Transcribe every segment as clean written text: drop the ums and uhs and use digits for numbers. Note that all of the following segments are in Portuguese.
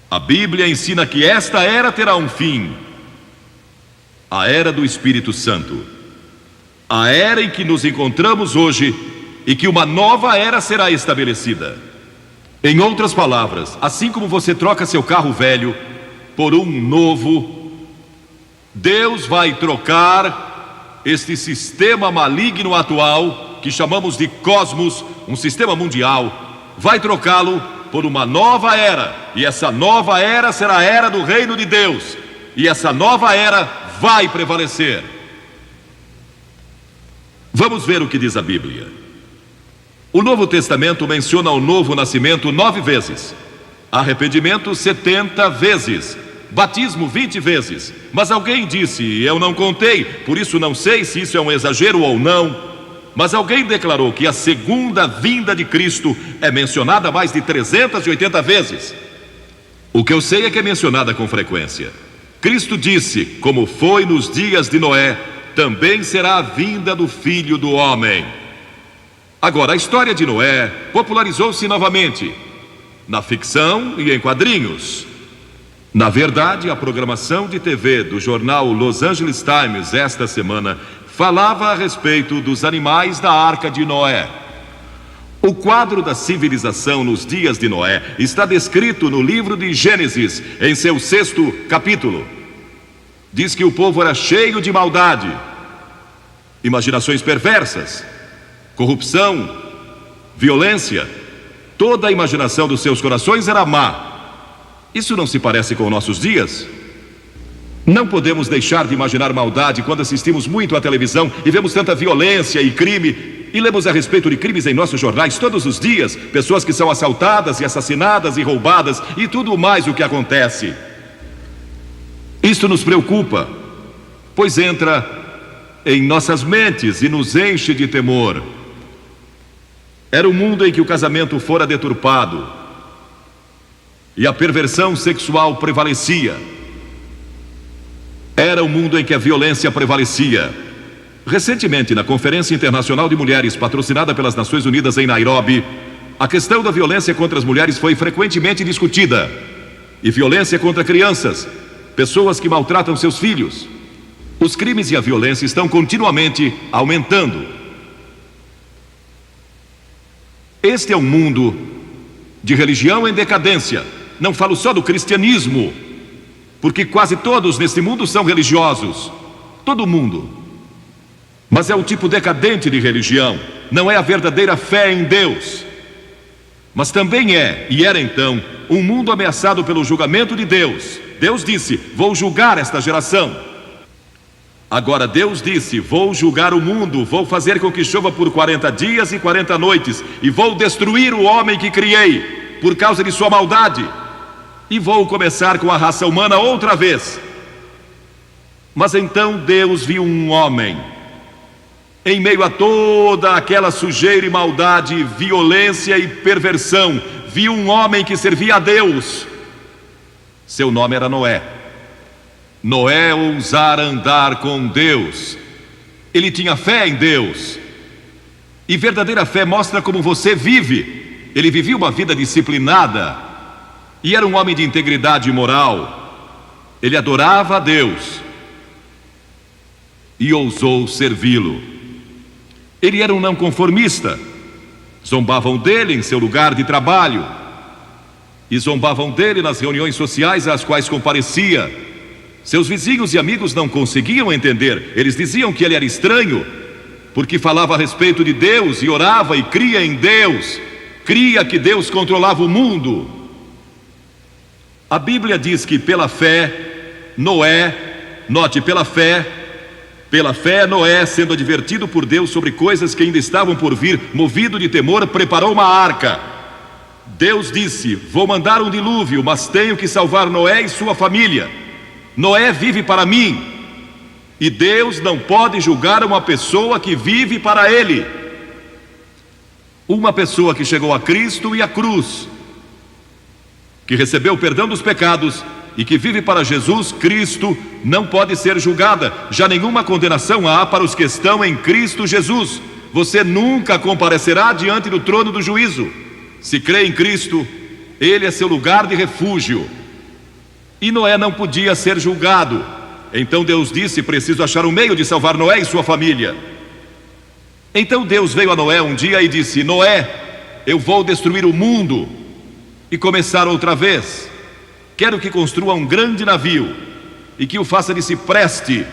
A Bíblia ensina que esta era terá um fim, a era do Espírito Santo, a era em que nos encontramos hoje e que uma nova era será estabelecida. Em outras palavras, assim como você troca seu carro velho por um novo, Deus vai trocar este sistema maligno atual, que chamamos de cosmos, um sistema mundial, vai trocá-lo por uma nova era, e essa nova era será a era do reino de Deus, e essa nova era vai prevalecer. Vamos ver o que diz a Bíblia. O Novo Testamento menciona o novo nascimento 9 vezes, arrependimento 70 vezes, batismo 20 vezes. Mas alguém disse, eu não contei, por isso não sei se isso é um exagero ou não. Mas alguém declarou que a segunda vinda de Cristo é mencionada mais de 380 vezes. O que eu sei é que é mencionada com frequência. Cristo disse, como foi nos dias de Noé, também será a vinda do Filho do Homem. Agora, a história de Noé popularizou-se novamente, na ficção e em quadrinhos. Na verdade, a programação de TV do jornal Los Angeles Times esta semana falava a respeito dos animais da Arca de Noé. O quadro da civilização nos dias de Noé está descrito no livro de Gênesis, em seu 6º capítulo. Diz que o povo era cheio de maldade, imaginações perversas, corrupção, violência. Toda a imaginação dos seus corações era má. Isso não se parece com nossos dias? Não podemos deixar de imaginar maldade quando assistimos muito à televisão e vemos tanta violência e crime, e lemos a respeito de crimes em nossos jornais todos os dias, pessoas que são assaltadas e assassinadas e roubadas e tudo mais o que acontece. Isto nos preocupa, pois entra em nossas mentes e nos enche de temor. Era um mundo em que o casamento fora deturpado e a perversão sexual prevalecia. Era um mundo em que a violência prevalecia. Recentemente, na Conferência Internacional de Mulheres, patrocinada pelas Nações Unidas em Nairobi, a questão da violência contra as mulheres foi frequentemente discutida. E violência contra crianças, pessoas que maltratam seus filhos. Os crimes e a violência estão continuamente aumentando. Este é um mundo de religião em decadência. Não falo só do cristianismo, porque quase todos neste mundo são religiosos. Todo mundo. Mas é um tipo decadente de religião. Não é a verdadeira fé em Deus. Mas também é, e era então, um mundo ameaçado pelo julgamento de Deus. Deus disse, vou julgar esta geração. Agora Deus disse, vou julgar o mundo, vou fazer com que chova por 40 dias e 40 noites, e vou destruir o homem que criei, por causa de sua maldade. E vou começar com a raça humana outra vez. Mas então Deus viu um homem, em meio a toda aquela sujeira e maldade, violência e perversão, viu um homem que servia a Deus. Seu nome era Noé. Noé ousara andar com Deus. Ele tinha fé em Deus. E verdadeira fé mostra como você vive. Ele vivia uma vida disciplinada. E era um homem de integridade moral. Ele adorava a Deus e ousou servi-lo. Ele era um não conformista. Zombavam dele em seu lugar de trabalho e zombavam dele nas reuniões sociais às quais comparecia. Seus vizinhos e amigos não conseguiam entender. Eles diziam que ele era estranho, porque falava a respeito de Deus e orava e cria em Deus, cria que Deus controlava o mundo. A Bíblia diz que pela fé, Noé, note, pela fé Noé, sendo advertido por Deus sobre coisas que ainda estavam por vir, movido de temor, preparou uma arca. Deus disse, vou mandar um dilúvio, mas tenho que salvar Noé e sua família. Noé vive para mim, e Deus não pode julgar uma pessoa que vive para Ele. Uma pessoa que chegou a Cristo e à cruz, que recebeu o perdão dos pecados e que vive para Jesus Cristo, não pode ser julgada. Já nenhuma condenação há para os que estão em Cristo Jesus. Você nunca comparecerá diante do trono do juízo. Se crê em Cristo, Ele é seu lugar de refúgio. E Noé não podia ser julgado. Então Deus disse: preciso achar um meio de salvar Noé e sua família. Então Deus veio a Noé um dia e disse: Noé, eu vou destruir o mundo e começar outra vez. Quero que construa um grande navio e que o faça de cipreste.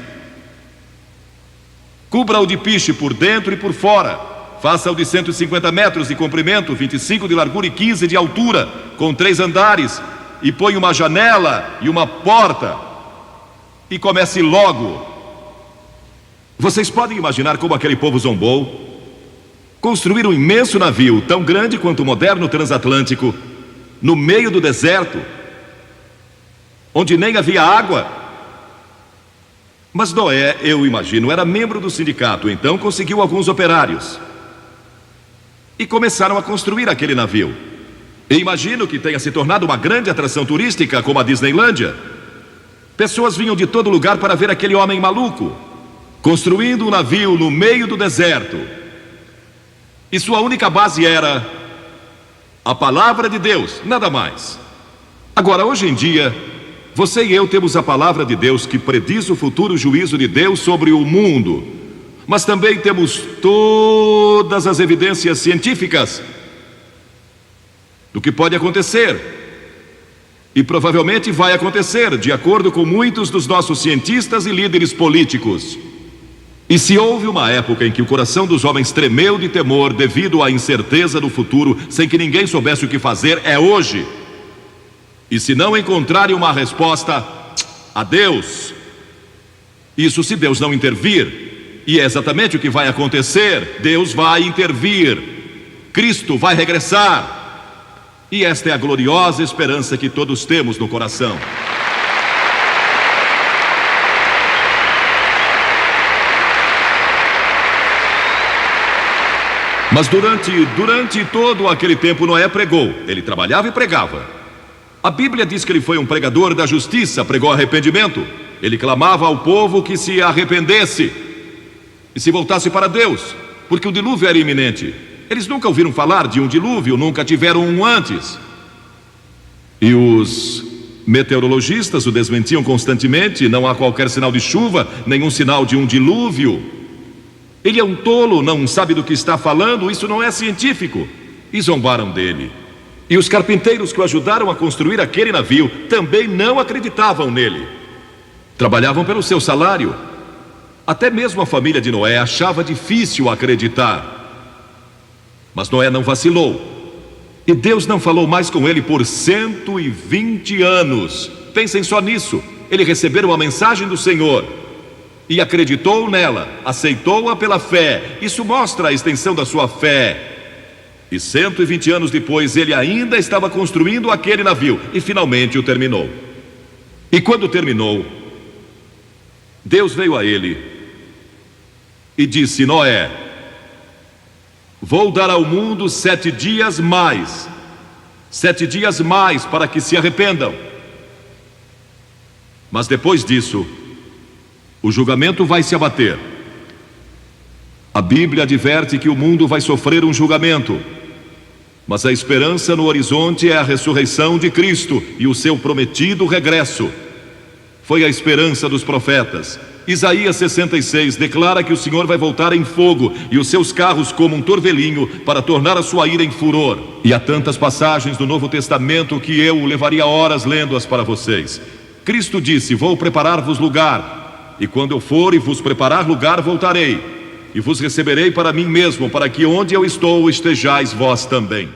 Cubra-o de piche por dentro e por fora. Faça-o de 150 metros de comprimento, 25 de largura e 15 de altura, com 3 andares, e põe uma janela e uma porta. E comece logo. Vocês podem imaginar como aquele povo zombou? Construir um imenso navio, tão grande quanto o moderno transatlântico, no meio do deserto, onde nem havia água. Mas Noé, eu imagino, era membro do sindicato, então conseguiu alguns operários. E começaram a construir aquele navio. E imagino que tenha se tornado uma grande atração turística, como a Disneylândia. Pessoas vinham de todo lugar para ver aquele homem maluco, construindo um navio no meio do deserto. E sua única base era a palavra de Deus, nada mais. Agora, hoje em dia, você e eu temos a palavra de Deus que prediz o futuro juízo de Deus sobre o mundo. Mas também temos todas as evidências científicas do que pode acontecer. E provavelmente vai acontecer, de acordo com muitos dos nossos cientistas e líderes políticos. E se houve uma época em que o coração dos homens tremeu de temor devido à incerteza do futuro, sem que ninguém soubesse o que fazer, é hoje. E se não encontrarem uma resposta, adeus. Isso se Deus não intervir. E é exatamente o que vai acontecer. Deus vai intervir. Cristo vai regressar. E esta é a gloriosa esperança que todos temos no coração. Mas durante todo aquele tempo Noé pregou. Ele trabalhava e pregava. A Bíblia diz que ele foi um pregador da justiça, pregou arrependimento. Ele clamava ao povo que se arrependesse e se voltasse para Deus, porque o dilúvio era iminente. Eles nunca ouviram falar de um dilúvio, nunca tiveram um antes. E os meteorologistas o desmentiam constantemente. Não há qualquer sinal de chuva, nenhum sinal de um dilúvio. Ele é um tolo, não sabe do que está falando, isso não é científico. E zombaram dele. E os carpinteiros que o ajudaram a construir aquele navio também não acreditavam nele. Trabalhavam pelo seu salário. Até mesmo a família de Noé achava difícil acreditar. Mas Noé não vacilou. E Deus não falou mais com ele por 120 anos. Pensem só nisso. Ele recebeu a mensagem do Senhor e acreditou nela, aceitou-a pela fé. Isso mostra a extensão da sua fé. E 120 anos depois, ele ainda estava construindo aquele navio e finalmente o terminou. E quando terminou, Deus veio a ele e disse: Noé, vou dar ao mundo 7 dias mais. 7 dias mais para que se arrependam. Mas depois disso, o julgamento vai se abater. A Bíblia adverte que o mundo vai sofrer um julgamento. Mas a esperança no horizonte é a ressurreição de Cristo e o seu prometido regresso. Foi a esperança dos profetas. Isaías 66 declara que o Senhor vai voltar em fogo e os seus carros como um torvelinho para tornar a sua ira em furor. E há tantas passagens do Novo Testamento que eu levaria horas lendo-as para vocês. Cristo disse: vou preparar-vos lugar, e quando eu for e vos preparar lugar, voltarei e vos receberei para mim mesmo, para que onde eu estou estejais vós também.